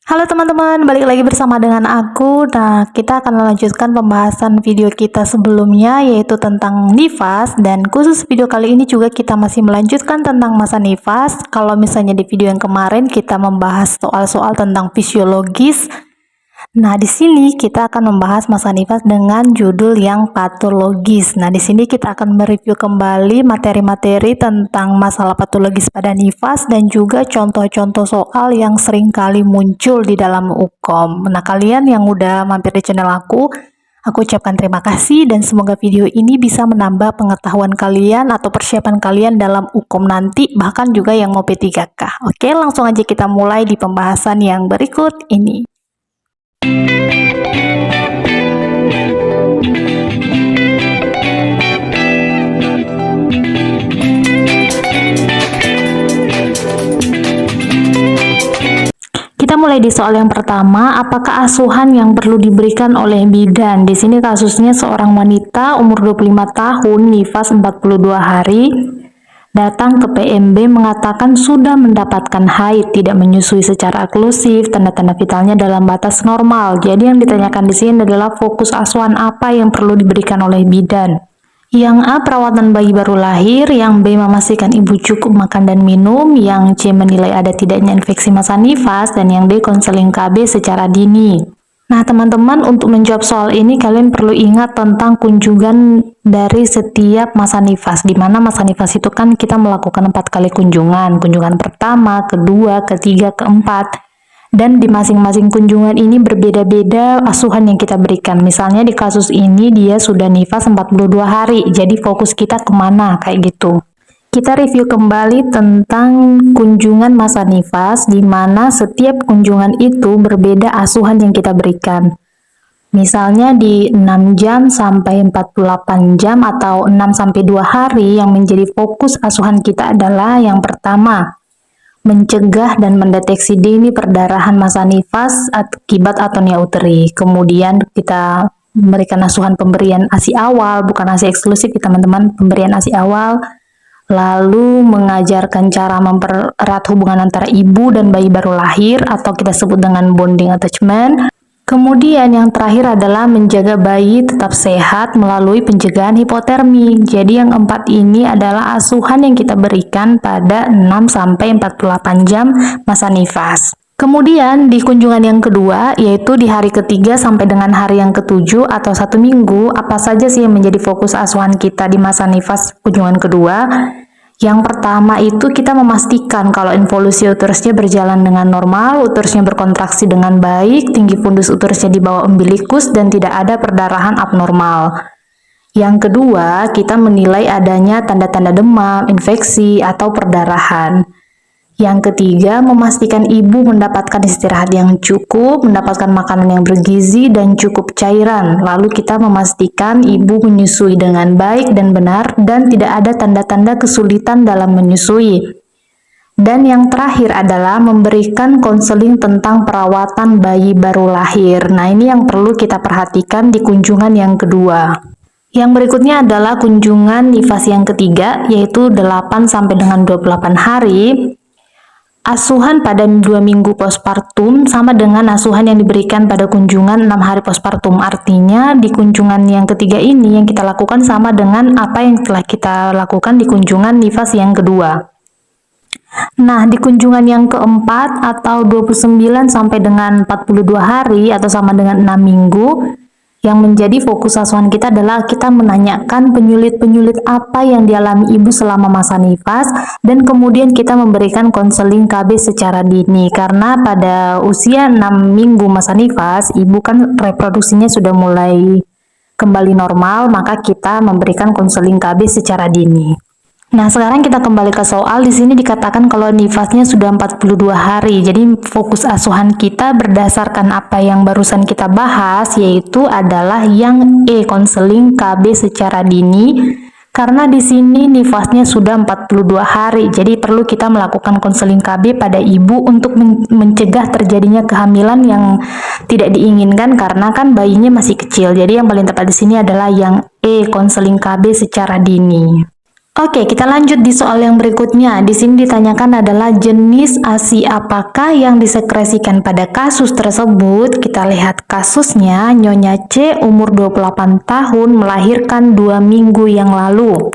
Halo teman-teman, balik lagi bersama dengan aku. Nah, kita akan melanjutkan pembahasan video kita sebelumnya, yaitu tentang nifas. Dan khusus video kali ini juga kita masih melanjutkan tentang masa nifas. Kalau misalnya di video yang kemarin kita membahas soal-soal tentang fisiologis. Nah, di sini kita akan membahas masa nifas dengan judul yang patologis. Nah, di sini kita akan mereview kembali materi-materi tentang masalah patologis pada nifas dan juga contoh-contoh soal yang sering kali muncul di dalam UKOM. Nah, kalian yang udah mampir di channel aku ucapkan terima kasih dan semoga video ini bisa menambah pengetahuan kalian atau persiapan kalian dalam UKOM nanti, bahkan juga yang mau P3K. Oke, langsung aja kita mulai di pembahasan yang berikut ini. Kita mulai di soal yang pertama, apakah asuhan yang perlu diberikan oleh bidan? Di sini kasusnya seorang wanita umur 25 tahun, nifas 42 hari, datang ke PMB mengatakan sudah mendapatkan haid, tidak menyusui secara eksklusif, tanda-tanda vitalnya dalam batas normal. Jadi yang ditanyakan di sini adalah fokus asuhan apa yang perlu diberikan oleh bidan. Yang A, perawatan bayi baru lahir. Yang B, memastikan ibu cukup makan dan minum. Yang C, menilai ada tidaknya infeksi masa nifas. Dan yang D, konseling KB secara dini. Nah, teman-teman, untuk menjawab soal ini kalian perlu ingat tentang kunjungan dari setiap masa nifas, di mana masa nifas itu kan kita melakukan 4 kali kunjungan pertama, kedua, ketiga, keempat, dan di masing-masing kunjungan ini berbeda-beda asuhan yang kita berikan. Misalnya di kasus ini dia sudah nifas 42 hari, jadi fokus kita kemana, kayak gitu. Kita review kembali tentang kunjungan masa nifas, di mana setiap kunjungan itu berbeda asuhan yang kita berikan. Misalnya di 6 jam sampai 48 jam atau 6 sampai 2 hari, yang menjadi fokus asuhan kita adalah yang pertama, mencegah dan mendeteksi dini perdarahan masa nifas akibat atonia uteri. Kemudian kita memberikan asuhan pemberian ASI awal, bukan ASI eksklusif ya teman-teman, pemberian ASI awal. Lalu mengajarkan cara mempererat hubungan antara ibu dan bayi baru lahir atau kita sebut dengan bonding attachment. Kemudian yang terakhir adalah menjaga bayi tetap sehat melalui pencegahan hipotermi. Jadi yang keempat ini adalah asuhan yang kita berikan pada 6-48 jam masa nifas. Kemudian di kunjungan yang kedua, yaitu di hari ketiga sampai dengan hari yang ketujuh atau 1 minggu, apa saja sih yang menjadi fokus asuhan kita di masa nifas kunjungan kedua? Yang pertama itu kita memastikan kalau involusi uterusnya berjalan dengan normal, uterusnya berkontraksi dengan baik, tinggi fundus uterusnya di bawah umbilikus, dan tidak ada perdarahan abnormal. Yang kedua, kita menilai adanya tanda-tanda demam, infeksi, atau perdarahan. Yang ketiga, memastikan ibu mendapatkan istirahat yang cukup, mendapatkan makanan yang bergizi dan cukup cairan. Lalu kita memastikan ibu menyusui dengan baik dan benar dan tidak ada tanda-tanda kesulitan dalam menyusui. Dan yang terakhir adalah memberikan konseling tentang perawatan bayi baru lahir. Nah, ini yang perlu kita perhatikan di kunjungan yang kedua. Yang berikutnya adalah kunjungan nifas yang ketiga, yaitu 8 sampai dengan 28 hari. Asuhan pada 2 minggu postpartum sama dengan asuhan yang diberikan pada kunjungan 6 hari postpartum. Artinya di kunjungan yang ketiga ini yang kita lakukan sama dengan apa yang telah kita lakukan di kunjungan nifas yang kedua. Nah, di kunjungan yang keempat atau 29 sampai dengan 42 hari atau sama dengan 6 minggu, yang menjadi fokus asuhan kita adalah kita menanyakan penyulit-penyulit apa yang dialami ibu selama masa nifas, dan kemudian kita memberikan konseling KB secara dini. Karena pada usia 6 minggu masa nifas, ibu kan reproduksinya sudah mulai kembali normal, maka kita memberikan konseling KB secara dini. Nah, sekarang kita kembali ke soal. Di sini dikatakan kalau nifasnya sudah 42 hari. Jadi fokus asuhan kita berdasarkan apa yang barusan kita bahas, yaitu adalah yang E, konseling KB secara dini. Karena di sini nifasnya sudah 42 hari. Jadi perlu kita melakukan konseling KB pada ibu untuk mencegah terjadinya kehamilan yang tidak diinginkan karena kan bayinya masih kecil. Jadi yang paling tepat di sini adalah yang E, konseling KB secara dini. Oke, kita lanjut di soal yang berikutnya. Di sini ditanyakan adalah jenis ASI apakah yang disekresikan pada kasus tersebut. Kita lihat kasusnya, Nyonya C umur 28 tahun melahirkan 2 minggu yang lalu.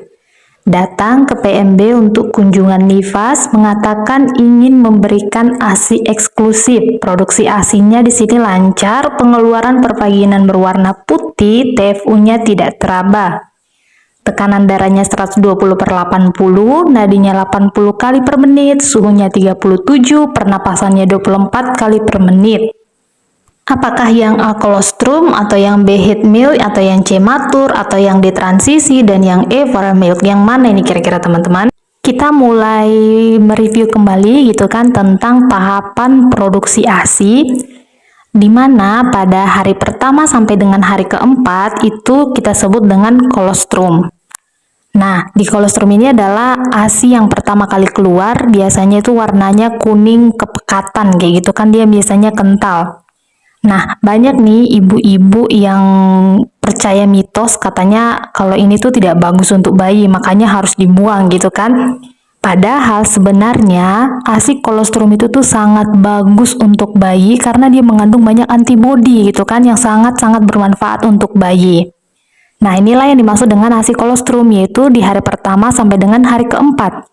Datang ke PMB untuk kunjungan nifas, mengatakan ingin memberikan ASI eksklusif. Produksi ASINya di sini lancar, pengeluaran pervaginan berwarna putih, TFU-nya tidak teraba. Tekanan darahnya 120/80, nadinya 80 kali per menit, suhunya 37, pernapasannya 24 kali per menit. Apakah yang A kolostrum, atau yang B heat milk, atau yang C matur, atau yang D transisi, dan yang E for milk? Yang mana ini kira-kira teman-teman? Kita mulai mereview kembali gitu kan tentang tahapan produksi ASI, di mana pada hari pertama sampai dengan hari keempat itu kita sebut dengan kolostrum. Nah, di kolostrum ini adalah ASI yang pertama kali keluar, biasanya itu warnanya kuning kepekatan kayak gitu kan, dia biasanya kental. Nah, banyak nih ibu-ibu yang percaya mitos katanya kalau ini tuh tidak bagus untuk bayi, makanya harus dibuang gitu kan. Padahal sebenarnya ASI kolostrum itu tuh sangat bagus untuk bayi karena dia mengandung banyak antibodi gitu kan yang sangat-sangat bermanfaat untuk bayi. Nah, inilah yang dimaksud dengan ASI kolostrum, yaitu di hari pertama sampai dengan hari keempat.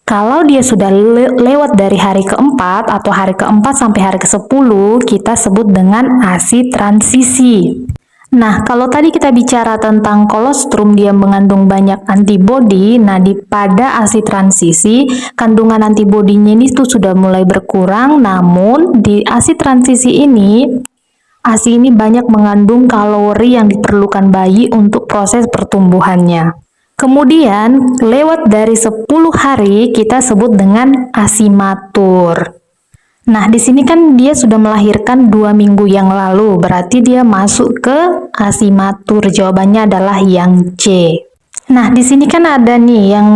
Kalau dia sudah lewat dari hari keempat atau hari keempat sampai hari ke-10, kita sebut dengan ASI transisi. Nah, kalau tadi kita bicara tentang kolostrum, dia mengandung banyak antibodi. Nah, pada ASI transisi, kandungan antibodinya ini tuh sudah mulai berkurang. Namun, di ASI transisi ini, ASI ini banyak mengandung kalori yang diperlukan bayi untuk proses pertumbuhannya. Kemudian, lewat dari 10 hari, kita sebut dengan ASI matur. Nah, di sini kan dia sudah melahirkan 2 minggu yang lalu, berarti dia masuk ke ASI matur. Jawabannya adalah yang C. Nah, di sini kan ada nih yang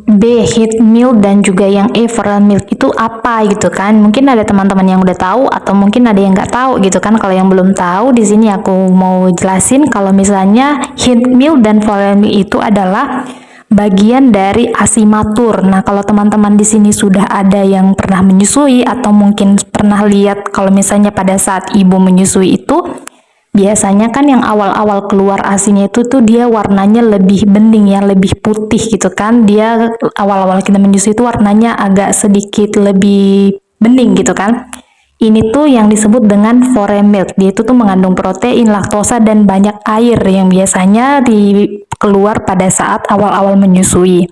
B heat milk dan juga yang E for milk itu apa gitu kan? Mungkin ada teman-teman yang udah tahu atau mungkin ada yang nggak tahu gitu kan? Kalau yang belum tahu, di sini aku mau jelasin kalau misalnya heat milk dan for milk itu adalah bagian dari ASI matur. Nah, kalau teman-teman di sini sudah ada yang pernah menyusui atau mungkin pernah lihat kalau misalnya pada saat ibu menyusui itu biasanya kan yang awal-awal keluar ASINya itu tuh dia warnanya lebih bening ya, lebih putih gitu kan. Dia awal-awal kita menyusui itu warnanya agak sedikit lebih bening gitu kan. Ini tuh yang disebut dengan foremilk. Dia itu tuh mengandung protein, laktosa, dan banyak air yang biasanya keluar pada saat awal-awal menyusui.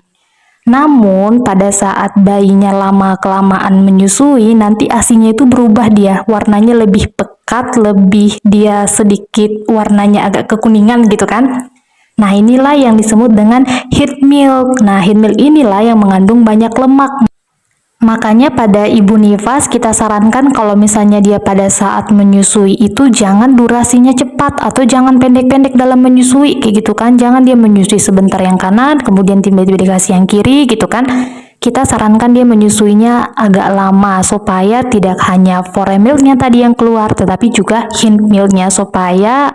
Namun, pada saat bayinya lama-kelamaan menyusui, nanti ASINya itu berubah dia. Warnanya lebih pekat, dia sedikit warnanya agak kekuningan gitu kan. Nah, inilah yang disebut dengan heat milk. Nah, heat milk inilah yang mengandung banyak lemak. Makanya pada ibu nifas kita sarankan kalau misalnya dia pada saat menyusui itu jangan durasinya cepat atau jangan pendek-pendek dalam menyusui kayak gitu kan. Jangan dia menyusui sebentar yang kanan kemudian tiba-tiba dikasih yang kiri gitu kan. Kita sarankan dia menyusuinya agak lama supaya tidak hanya foremilknya tadi yang keluar tetapi juga hint milknya supaya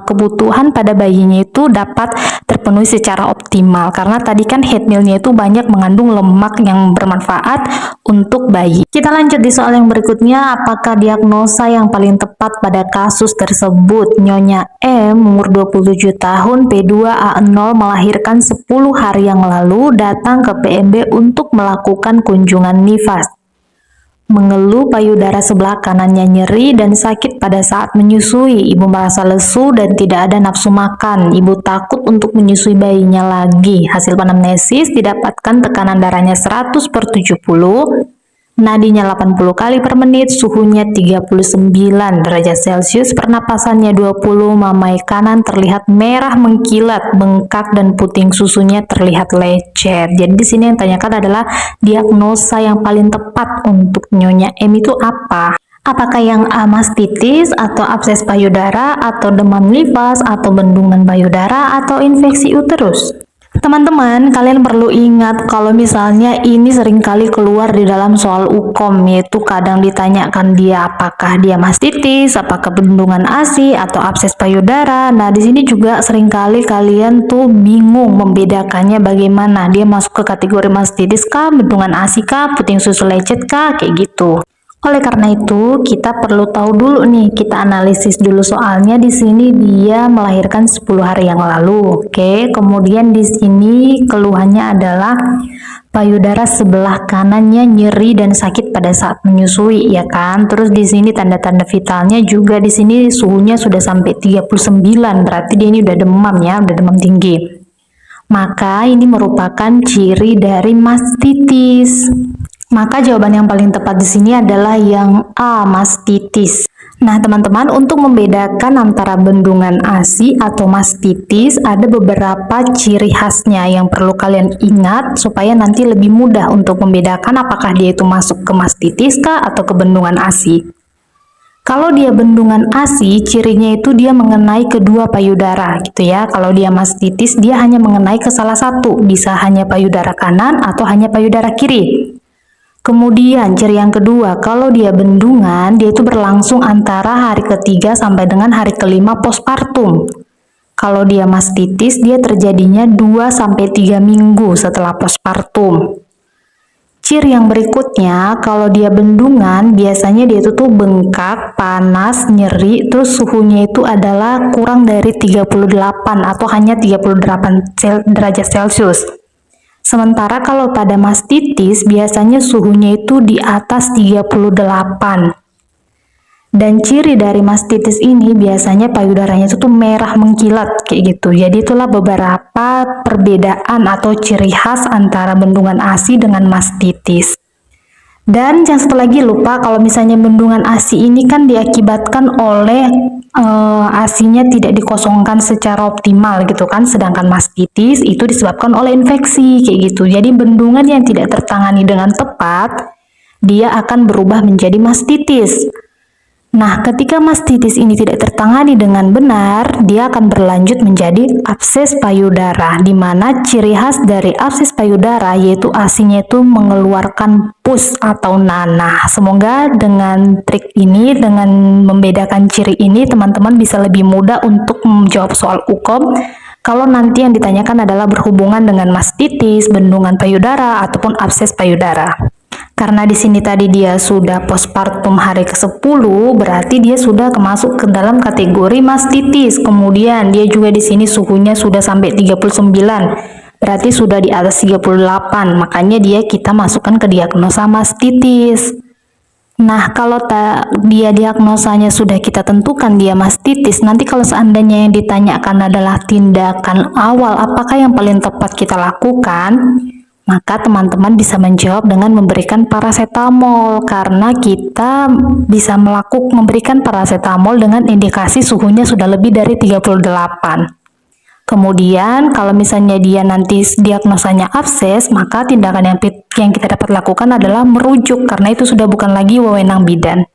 kebutuhan pada bayinya itu dapat terpenuhi secara optimal karena tadi kan heat milknya itu banyak mengandung lemak yang bermanfaat untuk bayi. Kita lanjut di soal yang berikutnya, apakah diagnosa yang paling tepat pada kasus tersebut? Nyonya M umur 27 tahun P2A0 melahirkan 10 hari yang lalu datang ke PMB untuk melakukan kunjungan nifas. Mengeluh payudara sebelah kanannya nyeri dan sakit pada saat menyusui. Ibu merasa lesu dan tidak ada nafsu makan. Ibu takut untuk menyusui bayinya lagi. Hasil anamnesis didapatkan tekanan darahnya 100/70, nadinya 80 kali per menit, suhunya 39 derajat Celcius, pernapasannya 20, mamai kanan terlihat merah mengkilat, bengkak dan puting susunya terlihat lecet. Jadi di sini yang tanyakan adalah diagnosa yang paling tepat untuk Nyonya M itu apa? Apakah yang A mastitis atau abses payudara atau demam nifas atau bendungan payudara atau infeksi uterus? Teman-teman, kalian perlu ingat kalau misalnya ini seringkali keluar di dalam soal UKOM, yaitu kadang ditanyakan dia apakah dia mastitis, apakah bendungan ASI atau abses payudara. Nah, di sini juga seringkali kalian tuh bingung membedakannya bagaimana dia masuk ke kategori mastitis kah, bendungan ASI kah, puting susu lecet kah, kayak gitu. Oleh karena itu, kita perlu tahu dulu nih, kita analisis dulu soalnya di sini dia melahirkan 10 hari yang lalu. Oke, kemudian di sini keluhannya adalah payudara sebelah kanannya nyeri dan sakit pada saat menyusui, ya kan? Terus di sini tanda-tanda vitalnya juga di sini suhunya sudah sampai 39, berarti dia ini udah demam ya, udah demam tinggi. Maka ini merupakan ciri dari mastitis. Maka jawaban yang paling tepat di sini adalah yang A, mastitis. Nah, teman-teman, untuk membedakan antara bendungan ASI atau mastitis, ada beberapa ciri khasnya yang perlu kalian ingat supaya nanti lebih mudah untuk membedakan apakah dia itu masuk ke mastitis kah atau ke bendungan ASI. Kalau dia bendungan ASI, cirinya itu dia mengenai kedua payudara gitu ya. Kalau dia mastitis, dia hanya mengenai ke salah satu, bisa hanya payudara kanan atau hanya payudara kiri. Kemudian ciri yang kedua, kalau dia bendungan, dia itu berlangsung antara hari ketiga sampai dengan hari kelima postpartum. Kalau dia mastitis, dia terjadinya 2-3 minggu setelah postpartum. Ciri yang berikutnya, kalau dia bendungan, biasanya dia itu tuh bengkak, panas, nyeri, terus suhunya itu adalah kurang dari 38 atau hanya 38 derajat Celcius. Sementara kalau pada mastitis biasanya suhunya itu di atas 38. Dan ciri dari mastitis ini biasanya payudaranya itu tuh merah mengkilat kayak gitu. Jadi itulah beberapa perbedaan atau ciri khas antara bendungan ASI dengan mastitis. Dan yang satu lagi lupa, kalau misalnya bendungan ASI ini kan diakibatkan oleh ASI-nya tidak dikosongkan secara optimal gitu kan, sedangkan mastitis itu disebabkan oleh infeksi kayak gitu. Jadi bendungan yang tidak tertangani dengan tepat, dia akan berubah menjadi mastitis. Nah, ketika mastitis ini tidak tertangani dengan benar, dia akan berlanjut menjadi abses payudara, di mana ciri khas dari abses payudara yaitu ASI-nya itu mengeluarkan pus atau nanah. Semoga dengan trik ini, dengan membedakan ciri ini, teman-teman bisa lebih mudah untuk menjawab soal UKOM kalau nanti yang ditanyakan adalah berhubungan dengan mastitis, bendungan payudara, ataupun abses payudara. Karena di sini tadi dia sudah postpartum hari ke-10, berarti dia sudah masuk ke dalam kategori mastitis. Kemudian dia juga di sini suhunya sudah sampai 39. Berarti sudah di atas 38. Makanya kita masukkan ke diagnosa mastitis. Nah, kalau dia diagnosanya sudah kita tentukan dia mastitis, nanti kalau seandainya yang ditanyakan adalah tindakan awal apakah yang paling tepat kita lakukan, maka teman-teman bisa menjawab dengan memberikan paracetamol, karena kita bisa memberikan paracetamol dengan indikasi suhunya sudah lebih dari 38. Kemudian kalau misalnya dia nanti diagnosanya abses, maka tindakan yang kita dapat lakukan adalah merujuk, karena itu sudah bukan lagi wewenang bidan.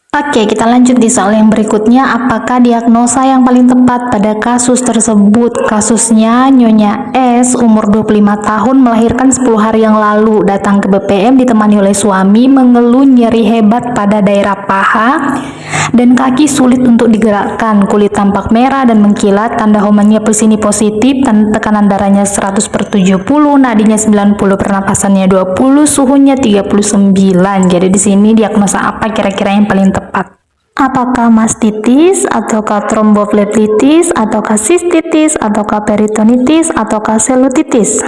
Oke, kita lanjut di soal yang berikutnya. Apakah diagnosa yang paling tepat pada kasus tersebut? Kasusnya Nyonya S, umur 25 tahun, melahirkan 10 hari yang lalu, datang ke BPM ditemani oleh suami, mengeluh nyeri hebat pada daerah paha dan kaki sulit untuk digerakkan, kulit tampak merah dan mengkilat, tanda Homanya pesini positif, tekanan darahnya 100/70, nadinya 90, pernapasannya 20, suhunya 39. Jadi di sini diagnosa apa kira-kira yang paling tepat? Apakah mastitis, ataukah tromboflebitis, ataukah sistitis, ataukah peritonitis, ataukah selutitis?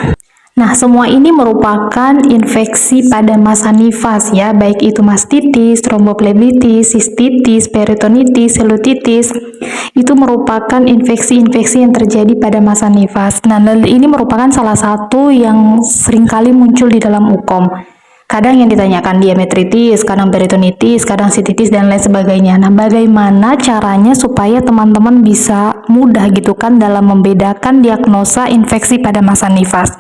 Nah, semua ini merupakan infeksi pada masa nifas ya, baik itu mastitis, tromboflebitis, sistitis, peritonitis, selutitis. Itu merupakan infeksi-infeksi yang terjadi pada masa nifas. Nah, ini merupakan salah satu yang seringkali muncul di dalam UKOM. Kadang yang ditanyakan diametritis, kadang peritonitis, kadang sistitis, dan lain sebagainya. Nah, bagaimana caranya supaya teman-teman bisa mudah gitu kan dalam membedakan diagnosa infeksi pada masa nifas?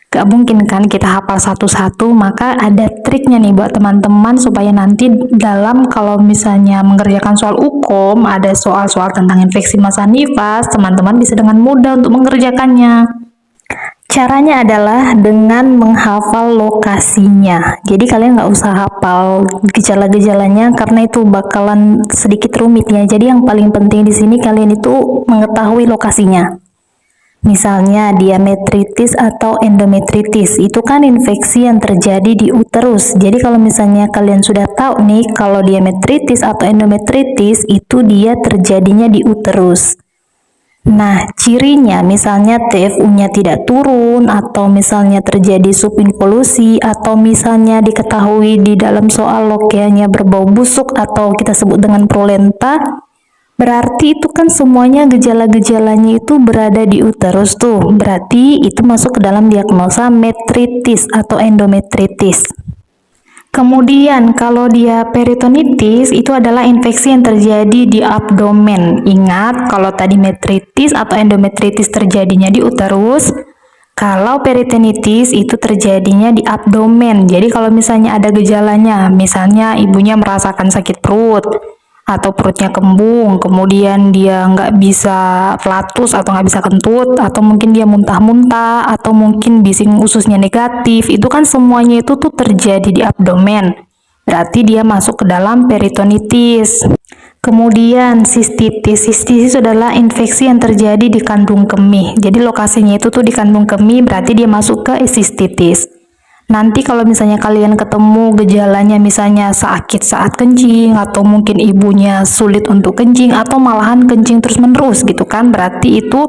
Gak mungkin kan kita hafal satu-satu, maka ada triknya nih buat teman-teman supaya nanti dalam kalau misalnya mengerjakan soal UKOM, ada soal-soal tentang infeksi masa nifas, teman-teman bisa dengan mudah untuk mengerjakannya. Caranya adalah dengan menghafal lokasinya. Jadi kalian nggak usah hafal gejala-gejalanya karena itu bakalan sedikit rumit ya. Jadi yang paling penting di sini kalian itu mengetahui lokasinya. Misalnya diametritis atau endometritis, itu kan infeksi yang terjadi di uterus. Jadi kalau misalnya kalian sudah tahu nih kalau diametritis atau endometritis itu dia terjadinya di uterus. Nah, cirinya misalnya TFU-nya tidak turun, atau misalnya terjadi subinvolusi, atau misalnya diketahui di dalam soal lokeanya berbau busuk atau kita sebut dengan prolenta, berarti itu kan semuanya gejala-gejalanya itu berada di uterus tuh. Berarti itu masuk ke dalam diagnosa metritis atau endometritis. Kemudian kalau dia peritonitis itu adalah infeksi yang terjadi di abdomen. Ingat kalau tadi metritis atau endometritis terjadinya di uterus, kalau peritonitis itu terjadinya di abdomen. Jadi kalau misalnya ada gejalanya, misalnya ibunya merasakan sakit perut, atau perutnya kembung, kemudian dia nggak bisa flatus atau nggak bisa kentut, atau mungkin dia muntah-muntah, atau mungkin bising ususnya negatif, itu kan semuanya itu tuh terjadi di abdomen. Berarti dia masuk ke dalam peritonitis. Kemudian sistitis. Sistitis adalah infeksi yang terjadi di kandung kemih. Jadi lokasinya itu tuh di kandung kemih, berarti dia masuk ke sistitis. Nanti kalau misalnya kalian ketemu gejalanya misalnya sakit saat kencing, atau mungkin ibunya sulit untuk kencing, atau malahan kencing terus-menerus gitu kan, berarti itu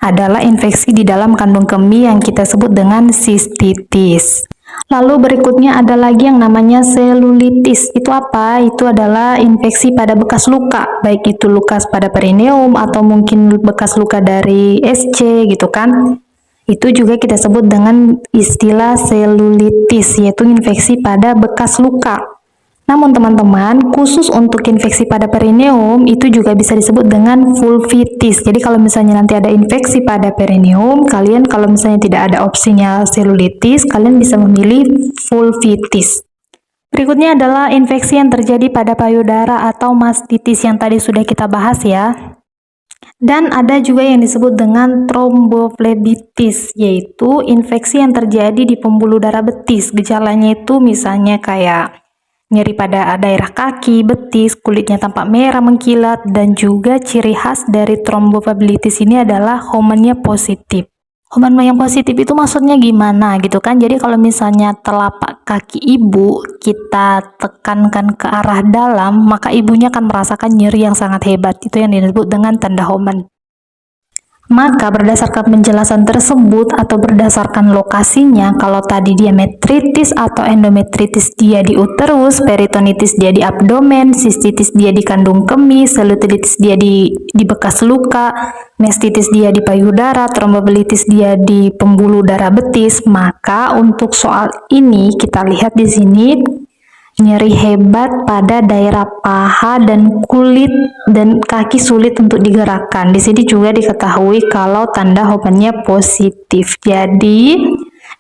adalah infeksi di dalam kandung kemih yang kita sebut dengan sistitis. Lalu berikutnya ada lagi yang namanya selulitis. Itu apa? Itu adalah infeksi pada bekas luka, baik itu luka pada perineum atau mungkin bekas luka dari SC gitu kan. Itu juga kita sebut dengan istilah selulitis, yaitu infeksi pada bekas luka. Namun teman-teman, khusus untuk infeksi pada perineum itu juga bisa disebut dengan vulvitis. Jadi kalau misalnya nanti ada infeksi pada perineum, kalian kalau misalnya tidak ada opsinya selulitis, kalian bisa memilih vulvitis. Berikutnya adalah infeksi yang terjadi pada payudara atau mastitis yang tadi sudah kita bahas ya. Dan ada juga yang disebut dengan tromboflebitis, yaitu infeksi yang terjadi di pembuluh darah betis. Gejalanya itu misalnya kayak nyeri pada daerah kaki, betis, kulitnya tampak merah mengkilat, dan juga ciri khas dari tromboflebitis ini adalah homonnya positif. Homan yang positif itu maksudnya gimana gitu kan? Jadi kalau misalnya telapak kaki ibu kita tekankan ke arah dalam, maka ibunya akan merasakan nyeri yang sangat hebat. Itu yang disebut dengan tanda Homan. Maka berdasarkan penjelasan tersebut atau berdasarkan lokasinya, kalau tadi dia metritis atau endometritis dia di uterus, peritonitis dia di abdomen, sistitis dia di kandung kemih, selulitis dia di bekas luka, mastitis dia di payudara, tromboflebitis dia di pembuluh darah betis, maka untuk soal ini kita lihat di sini nyeri hebat pada daerah paha dan kulit dan kaki sulit untuk digerakkan. Di sini juga diketahui kalau tanda Hoffmann-nya positif. Jadi,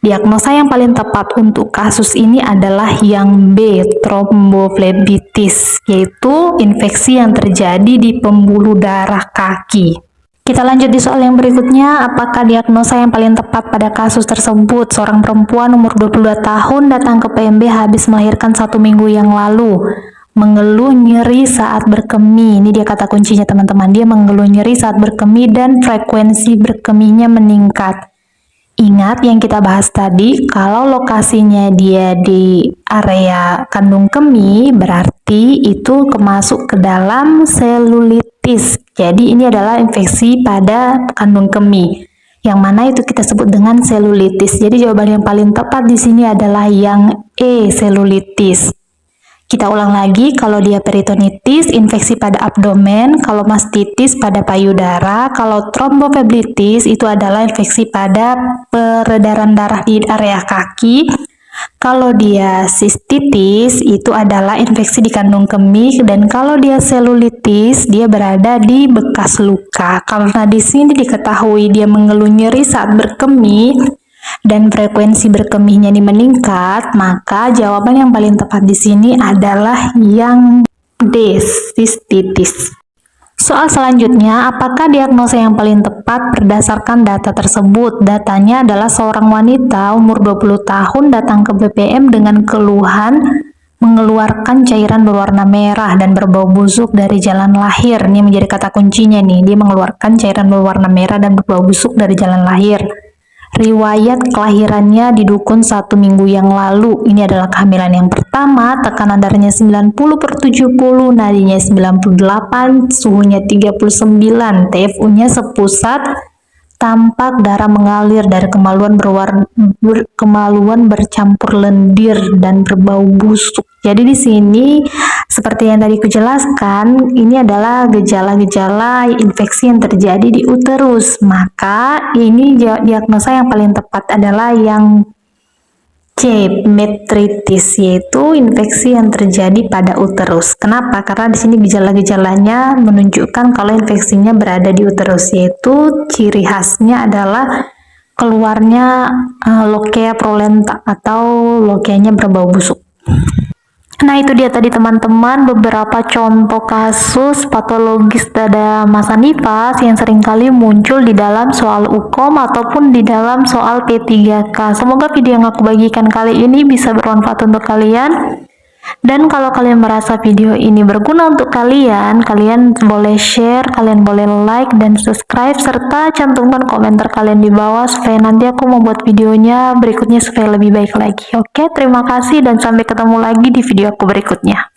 diagnosa yang paling tepat untuk kasus ini adalah yang B, tromboflebitis, yaitu infeksi yang terjadi di pembuluh darah kaki. Kita lanjut di soal yang berikutnya, apakah diagnosa yang paling tepat pada kasus tersebut? Seorang perempuan umur 22 tahun datang ke PMB habis melahirkan 1 minggu yang lalu. Mengeluh nyeri saat berkemih. Ini dia kata kuncinya teman-teman. Dia mengeluh nyeri saat berkemih dan frekuensi berkemihnya meningkat. Ingat yang kita bahas tadi, kalau lokasinya dia di area kandung kemih, berarti itu masuk ke dalam selulitis. Jadi ini adalah infeksi pada kandung kemih, yang mana itu kita sebut dengan selulitis. Jadi jawaban yang paling tepat di sini adalah yang E, selulitis. Kita ulang lagi, kalau dia peritonitis, infeksi pada abdomen, kalau mastitis pada payudara, kalau tromboflebitis itu adalah infeksi pada peredaran darah di area kaki, kalau dia sistitis itu adalah infeksi di kandung kemih, dan kalau dia selulitis dia berada di bekas luka. Karena di sini diketahui dia mengeluh nyeri saat berkemih dan frekuensi berkemihnya ini meningkat, maka jawaban yang paling tepat di sini adalah yang D, sistitis. Soal selanjutnya, apakah diagnosa yang paling tepat berdasarkan data tersebut? Datanya adalah seorang wanita umur 20 tahun datang ke BPM dengan keluhan mengeluarkan cairan berwarna merah dan berbau busuk dari jalan lahir. Ini menjadi kata kuncinya nih, dia mengeluarkan cairan berwarna merah dan berbau busuk dari jalan lahir. Riwayat kelahirannya di dukun 1 minggu yang lalu. Ini adalah kehamilan yang pertama, tekanan darahnya 90/70, nadinya 98, suhunya 39, TFU-nya sepusat, tampak darah mengalir dari kemaluan bercampur lendir dan berbau busuk. Jadi di sini seperti yang tadi kujelaskan, ini adalah gejala-gejala infeksi yang terjadi di uterus. Maka ini diagnosa yang paling tepat adalah yang C, metritis, yaitu infeksi yang terjadi pada uterus. Kenapa? Karena di sini gejala-gejalanya menunjukkan kalau infeksinya berada di uterus, yaitu ciri khasnya adalah keluarnya lochia prolenta atau lochianya berbau busuk. Nah, itu dia tadi teman-teman beberapa contoh kasus patologis pada masa nifas yang seringkali muncul di dalam soal UKOM ataupun di dalam soal P3K. Semoga video yang aku bagikan kali ini bisa bermanfaat untuk kalian. Dan kalau kalian merasa video ini berguna untuk kalian, kalian boleh share, kalian boleh like dan subscribe, serta cantumkan komentar kalian di bawah supaya nanti aku membuat videonya berikutnya supaya lebih baik lagi. Oke, terima kasih dan sampai ketemu lagi di video aku berikutnya.